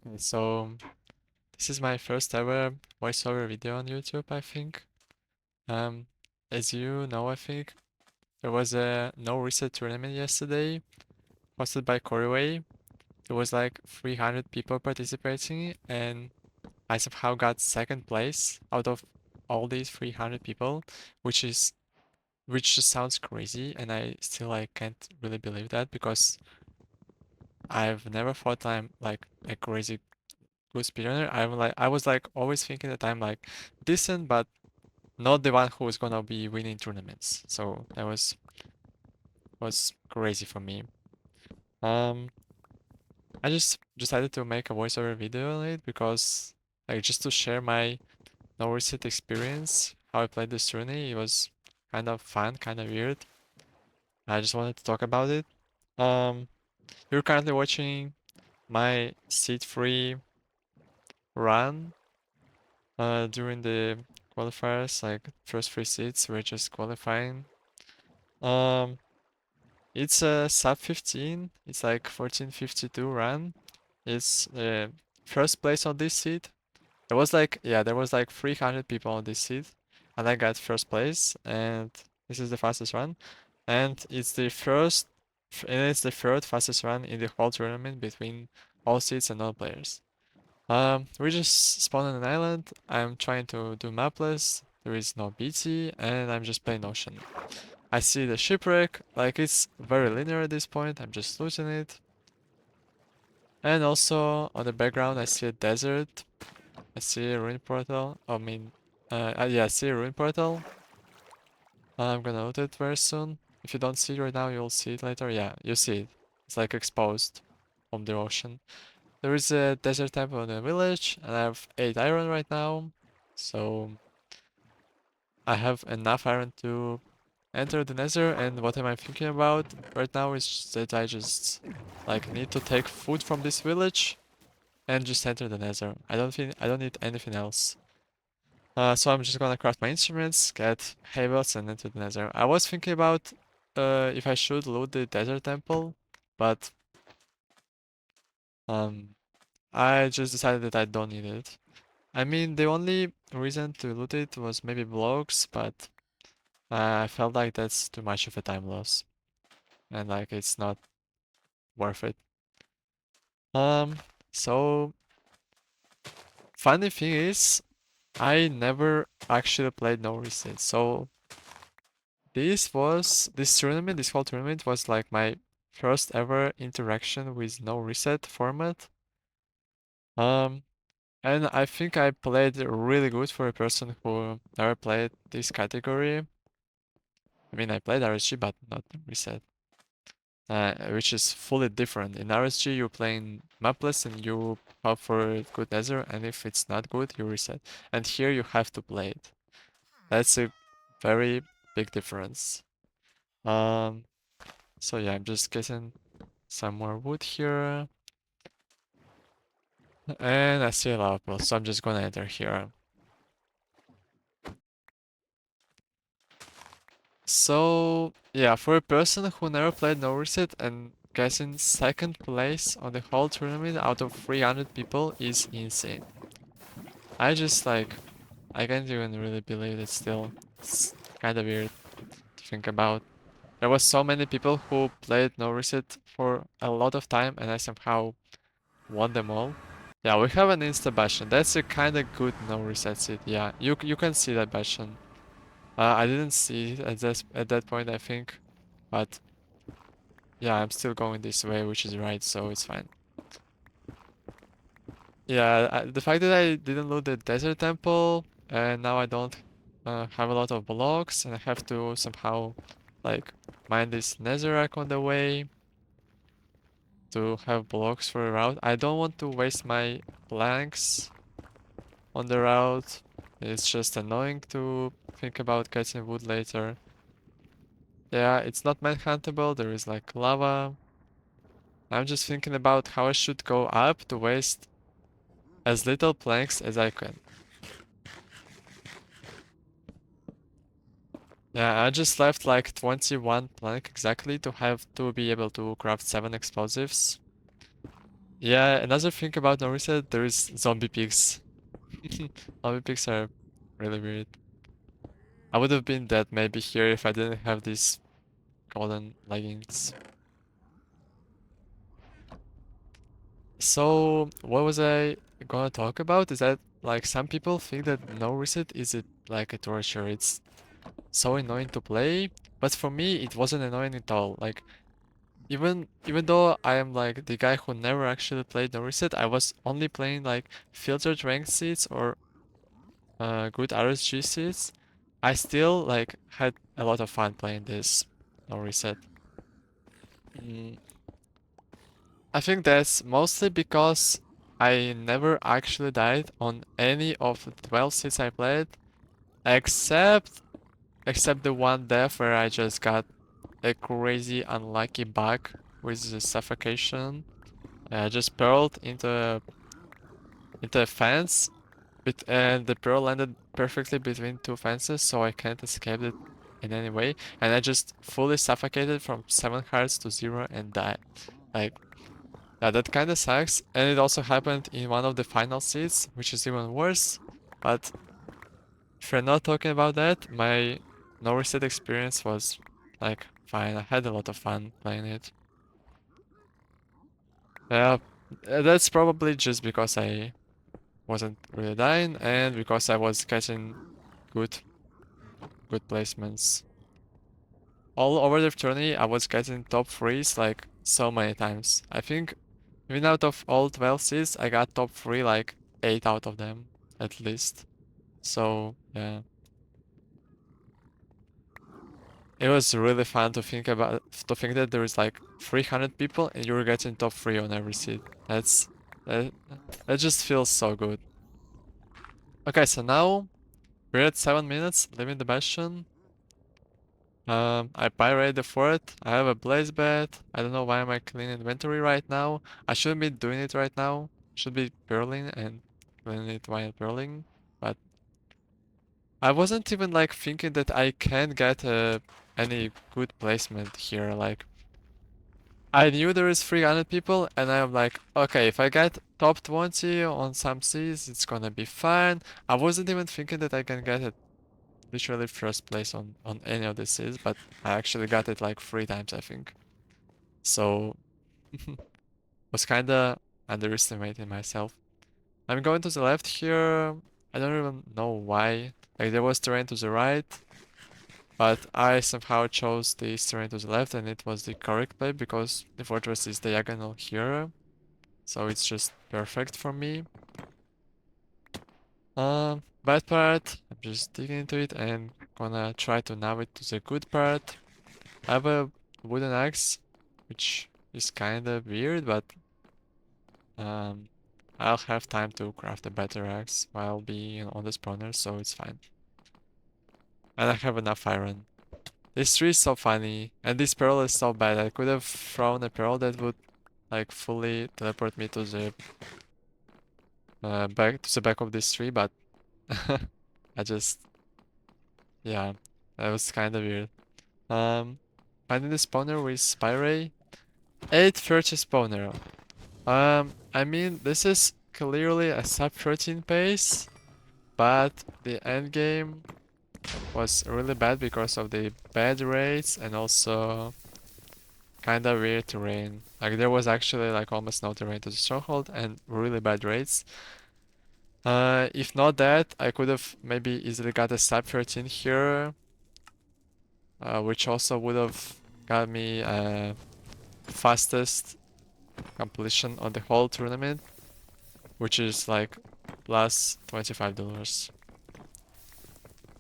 Okay, so this is my first ever voiceover video on YouTube, I think. Um, as you know, I think there was a no reset tournament yesterday, hosted by Coreway. There was like 300 people participating, and I somehow got second place out of all these 300 people, which is which just sounds crazy, and I still like can't really believe that because I've never thought I'm like a crazy good speedrunner. I was like always thinking that I'm like decent, but not the one who's gonna be winning tournaments. So that was crazy for me. Um, I just decided to make a voiceover video on it because like just to share my no reset experience, how I played this tourney. It was kind of fun, kind of weird. I just wanted to talk about it. Um, you're currently watching my seed free run during the qualifiers, like first three seeds were just qualifying. Um, it's a sub 15. It's like 14:52 run. It's first place on this seed. There was like 300 people on this seed, and I got first place. And this is the fastest run, and it's the third fastest run in the whole tournament between all seeds and all players. We just spawned on an island. I'm trying to do mapless. There is no BT, and I'm just playing Ocean. I see the shipwreck, like it's very linear at this point. I'm just losing it. And also on the background, I see a desert. I see a ruin portal. Yeah, I see a ruin portal. I'm gonna loot it very soon. If you don't see it right now, you'll see it later. Yeah, you see it. It's like exposed from the ocean. There is a desert temple in the village, and I have 8 iron right now. So I have enough iron to enter the nether, and what am I thinking about right now is that I just like need to take food from this village and just enter the nether. I don't need anything else. So I'm just gonna craft my instruments, get havels, and enter the nether. I was thinking about if I should loot the desert temple, but um I just decided that I don't need it. I mean, the only reason to loot it was maybe blocks, but I felt like that's too much of a time loss, and like it's not worth it. Um, so funny thing is, I never actually played no reset. So this whole tournament was like my first ever interaction with no reset format. Um, and I think I played really good for a person who never played this category. I mean, I played RSG, but not reset, which is fully different. In RSG, you're playing mapless and you hope for a good nether, and if it's not good, you reset. And here you have to play it. That's a very big difference. Um, so yeah, I'm just getting some more wood here, and I see a lava pool, so I'm just gonna enter here. So yeah, for a person who never played no reset and getting second place on the whole tournament out of 300 people is insane. I just like I can't even really believe it still. It's kind of weird to think about. There was so many people who played no reset for a lot of time and I somehow won them all. Yeah, we have an insta Bastion. That's a kind of good no reset seed. Yeah, you can see that Bastion. I didn't see it at that point, I think, but yeah, I'm still going this way, which is right, so it's fine. Yeah, the fact that I didn't loot the desert temple and now I don't have a lot of blocks and I have to somehow like mine this netherrack on the way to have blocks for a route. I don't want to waste my planks on the route. It's just annoying to think about getting wood later. Yeah, it's not manhuntable, there is like lava. I'm just thinking about how I should go up to waste as little planks as I can. Yeah, I just left like 21 plank exactly to have to be able to craft 7 explosives. Yeah, another thing about no reset, there is zombie pigs. Zombie pigs are really weird. I would have been dead maybe here if I didn't have these golden leggings. So, what was I gonna talk about? Is that like some people think that no reset is like a torture. It's so annoying to play, but for me it wasn't annoying at all. Like even though I am like the guy who never actually played no reset, I was only playing like filtered ranked seeds or good RSG seeds. I still like had a lot of fun playing this no reset. Mm, I think that's mostly because I never actually died on any of the 12 seeds I played, except the one death where I just got a crazy unlucky bug with the suffocation. I just pearled into a fence, and the pearl landed perfectly between two fences, so I can't escape it in any way. And I just fully suffocated from 7 hearts to 0 and died. Like, yeah, that kind of sucks. And it also happened in one of the final seeds, which is even worse. But if we're not talking about that, my no reset experience was like fine. I had a lot of fun playing it. Yeah, that's probably just because I wasn't really dying and because I was catching good good placements. All over the tourney, I was getting top threes like so many times. I think even out of all 12 seeds, I got top three like 8 out of them at least. So yeah, it was really fun to think that there is like 300 people and you're getting top three on every seed. That, that just feels so good. Okay, so now we're at 7 minutes, leaving the bastion. I pirate the fort. I have a blaze bat. I don't know why am I cleaning inventory right now. I shouldn't be doing it right now. Should be purling and cleaning it while purling. But I wasn't even like thinking that I can get any good placement here. Like I knew there is 300 people and I'm like, okay, if I get top 20 on some seas, it's gonna be fine. I wasn't even thinking that I can get it literally first place on any of the seas, but I actually got it like 3 times, I think. So was kinda underestimating myself. I'm going to the left here. I don't even know why. Like there was terrain to the right, but I somehow chose this terrain to the left and it was the correct play because the fortress is diagonal here. So it's just perfect for me. Bad part, I'm just digging into it and gonna try to navigate to the good part. I have a wooden axe, which is kinda weird, but um, I'll have time to craft a better axe while being on the spawner, so it's fine. And I have enough iron. This tree is so funny, and this pearl is so bad. I could have thrown a pearl that would like fully teleport me to the back of this tree, but I just yeah, that was kinda weird. Um, finding the spawner with Spyray. 830 spawner. I mean, this is clearly a sub-13 pace, but the end game was really bad because of the bad rates and also kinda weird terrain. Like there was actually like almost no terrain to the stronghold and really bad rates. If not that, I could have maybe easily got a sub-13 here, which also would have got me fastest completion on the whole tournament, which is like plus $25.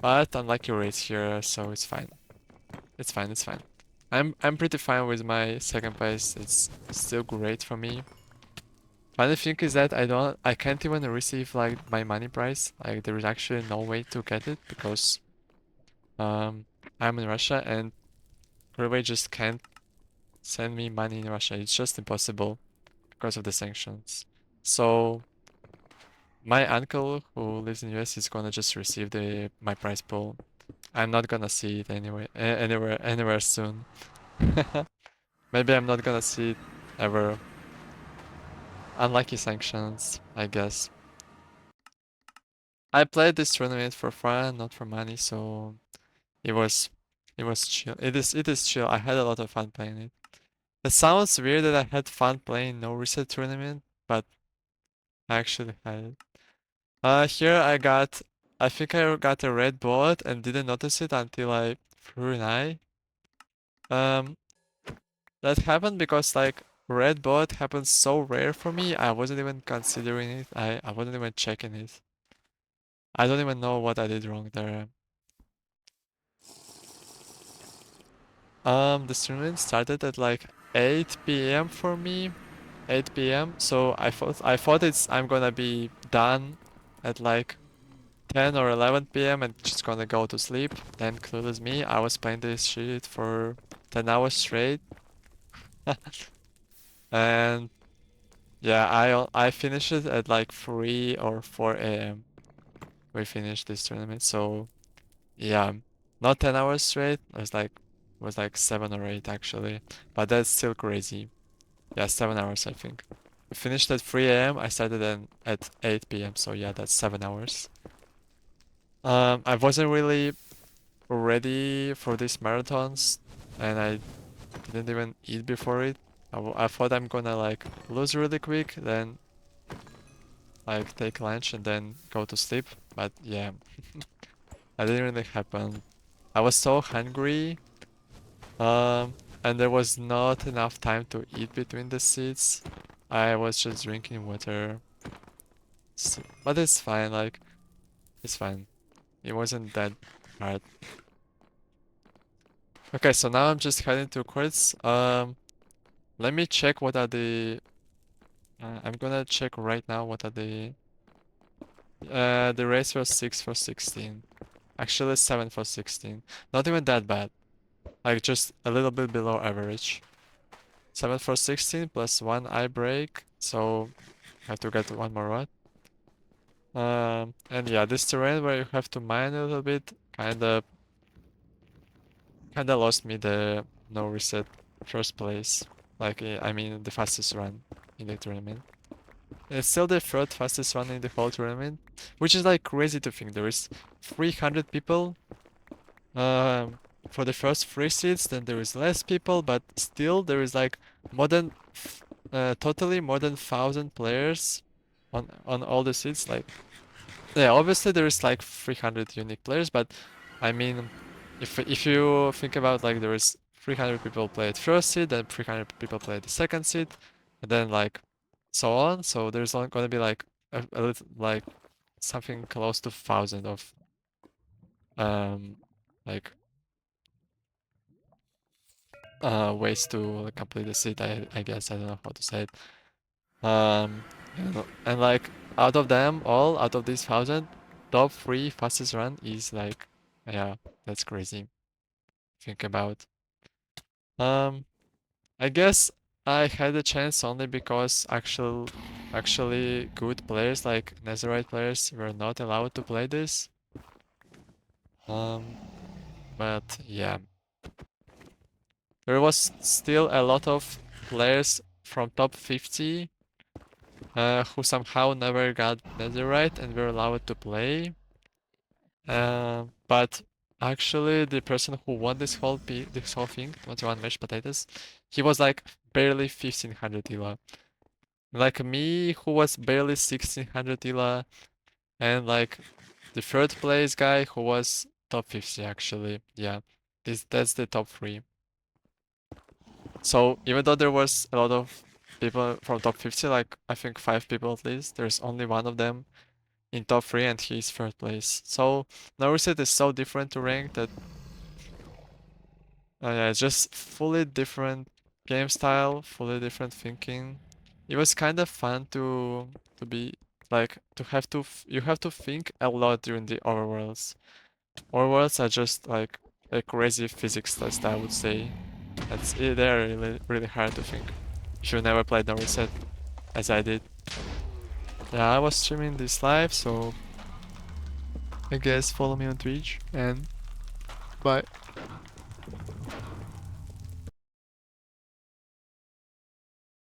But unlucky rates here, so it's fine. It's fine, it's fine. I'm pretty fine with my second place. It's still great for me. Funny thing is that I can't even receive like my money price. Like there is actually no way to get it because I'm in Russia and Huawei just can't send me money in Russia. It's just impossible because of the sanctions. So my uncle who lives in US is gonna just receive the my prize pool. I'm not gonna see it anyway, anywhere soon. Maybe I'm not gonna see it ever. unlucky sanctions, I guess. I played this tournament for fun, not for money, so it was chill. It is chill. I had a lot of fun playing it. It sounds weird that I had fun playing No Reset tournament, but I actually had it. Here I think I got a red bullet and didn't notice it until I threw an eye. That happened because like red bullet happens so rare for me, I wasn't even considering it. I wasn't even checking it. I don't even know what I did wrong there. The tournament started at like 8 p.m. for me. 8 p.m. So I thought I'm gonna be done at like 10 or 11 p.m. and just gonna go to sleep. Then clueless me, I was playing this shit for 10 hours straight. And yeah, I finished it at like 3 or 4 a.m. We finished this tournament. So yeah, not 10 hours straight. It was like 7 or 8 actually. But that's still crazy. Yeah, 7 hours I think. We finished at 3 a.m. I started then at 8 p.m. So yeah, that's 7 hours. I wasn't really ready for these marathons, and I didn't even eat before it. I thought I'm gonna like lose really quick, then like take lunch and then go to sleep. But yeah, that didn't really happen. I was so hungry, and there was not enough time to eat between the seats. I was just drinking water. But it's fine, like, it's fine. It wasn't that hard. Okay, so now I'm just heading to quartz. Let me check what are the. I'm gonna check right now what are the. The race was 6 for 16. Actually, 7 for 16. Not even that bad. Like, just a little bit below average. 7 for 16 plus 1 eye break. So, I have to get one more rod. And yeah, this terrain where you have to mine a little bit kinda lost me the no reset first place. Like, I mean, the fastest run in the tournament. It's still the third fastest run in the whole tournament, which is like crazy to think. There is 300 people for the first 3 seats, then there is less people, but still there is like more than totally more than 1,000 players on all the seats. Like, yeah, obviously there is like 300 unique players, but I mean, if you think about like there is 300 people play at first seat, then 300 people play at the second seat, and then like so on. So there's only gonna be like a little like something close to 1,000 of like ways to complete the seat. I guess I don't know how to say it. And like out of them all, out of these 1,000, top 3 fastest run is like, yeah, that's crazy. Think about. Um, I guess I had a chance only because actually good players like Netherite players were not allowed to play this. But yeah, there was still a lot of players from top 50 who somehow never got Netherite and were allowed to play. But actually, the person who won this whole thing, 21 mashed potatoes, he was like barely 1,500 ELA. Like me, who was barely 1,600 ELA, and like the third place guy who was top 50 actually. Yeah, that's the top 3. So even though there was a lot of people from top 50, like I think 5 people at least, there's only one of them in top 3 and he's third place. So no reset is so different to rank that yeah, it's just fully different game style, fully different thinking. It was kind of fun to be like to have to you have to think a lot during the overworlds. Overworlds are just like a crazy physics test, I would say. They're really hard to think. If you never played No Reset, as I did. Yeah, I was streaming this live, so I guess follow me on Twitch and bye.